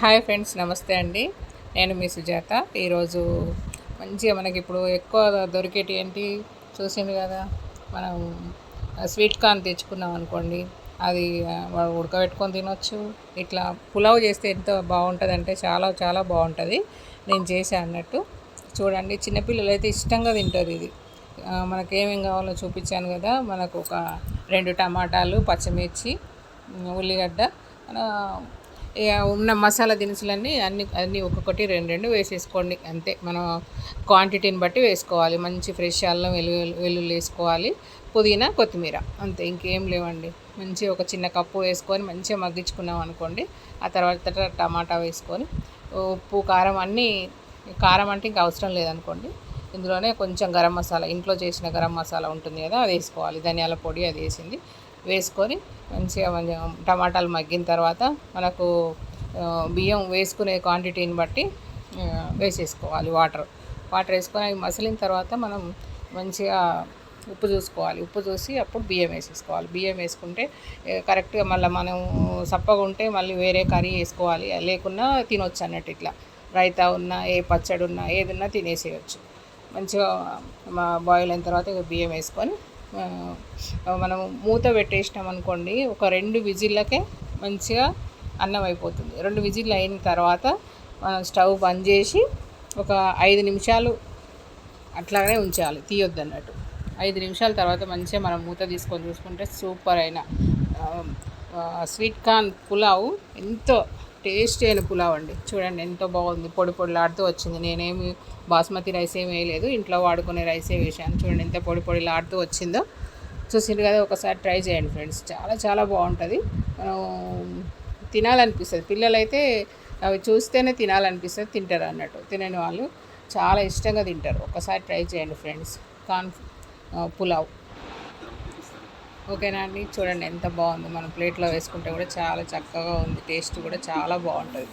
Hi friends, నమస్తే అండి. నేను మీ సుజాత. ఈరోజు మంచిగా మనకి ఇప్పుడు ఎక్కువ దొరికేటి ఏంటి చూసింది కదా. మనం స్వీట్ కార్న్ తెచ్చుకున్నాం అనుకోండి, అది ఉడకబెట్టుకొని తినొచ్చు. ఇట్లా పులావ్ చేస్తే ఎంత బాగుంటుంది అంటే చాలా చాలా బాగుంటుంది. నేను చేశాను అన్నట్టు. చూడండి, చిన్నపిల్లలు అయితే ఇష్టంగా తింటారు ఇది. మనకేమేం కావాలో చూపించాను కదా. మనకు ఒక 2 టమాటాలు, పచ్చిమిర్చి, ఉల్లిగడ్డ, ఇక ఉన్న మసాలా దినుసులన్నీ అన్నీ ఒక్కొక్కటి 2 వేసేసుకోండి అంతే. మనం క్వాంటిటీని బట్టి వేసుకోవాలి. మంచి ఫ్రెష్ అల్లం వెల్లుల్లి వేసుకోవాలి, పుదీనా, కొత్తిమీర, అంతే. ఇంకేం లేవండి. మంచిగా ఒక చిన్న కప్పు వేసుకొని మంచిగా మగ్గించుకున్నాం అనుకోండి. ఆ తర్వాత టమాటా వేసుకొని ఉప్పు, కారం అన్నీ. కారం అంటే ఇంకా అవసరం లేదనుకోండి. ఇందులోనే కొంచెం గరం మసాలా, ఇంట్లో చేసిన గరం మసాలా ఉంటుంది కదా, అది వేసుకోవాలి. ధనియాల పొడి అది వేసుకొని మంచిగా టమాటాలు మగ్గిన తర్వాత మనకు బియ్యం వేసుకునే క్వాంటిటీని బట్టి వేసేసుకోవాలి. వాటర్ వేసుకొని అవి మసిలిన తర్వాత మనం మంచిగా ఉప్పు చూసుకోవాలి. ఉప్పు చూసి అప్పుడు బియ్యం వేసేసుకోవాలి. బియ్యం వేసుకుంటే కరెక్ట్గా మళ్ళీ మనం సప్పగా ఉంటే మళ్ళీ వేరే కర్రీ వేసుకోవాలి. లేకున్నా తినొచ్చు అన్నట్టు. ఇట్లా రైతా ఉన్నా, ఏ పచ్చడి ఉన్నా, ఏదున్నా తినేసేయచ్చు. మంచిగా బాయిల్ అయిన తర్వాత బియ్యం వేసుకొని మనం మూత పెట్టేసినాం అనుకోండి, ఒక 2 విజిల్లకే మంచిగా అన్నం అయిపోతుంది. 2 విజిల్లు అయిన తర్వాత మనం స్టవ్ బంద్ చేసి ఒక 5 నిమిషాలు అట్లానే ఉంచాలి, తీయొద్దు అన్నట్టు. 5 నిమిషాల తర్వాత మంచిగా మనం మూత తీసుకొని చూసుకుంటే సూపర్ అయిన స్వీట్ కార్న్ పులావ్, ఎంతో టేస్టీ అయిన పులావ్ అండి. చూడండి ఎంత బాగుంది, పొడి పొడిలాడుతూ వచ్చింది. నేనేమి బాస్మతి రైస్ ఏమి వేయలేదు, ఇంట్లో వాడుకునే రైసే వేసాను. చూడండి ఎంత పొడి పొడిలాడుతూ వచ్చిందో. చూసింది కదా, ఒకసారి ట్రై చేయండి ఫ్రెండ్స్. చాలా చాలా బాగుంటుంది. తినాలనిపిస్తుంది. పిల్లలైతే అవి చూస్తేనే తినాలనిపిస్తుంది, తింటారు అన్నట్టు. తినని వాళ్ళు చాలా ఇష్టంగా తింటారు. ఒకసారి ట్రై చేయండి ఫ్రెండ్స్, కార్న్ పులావ్. ఓకేనా అండి. చూడండి ఎంత బాగుంది. మనం ప్లేట్లో వేసుకుంటే కూడా చాలా చక్కగా ఉంది. టేస్ట్ కూడా చాలా బాగుంటుంది.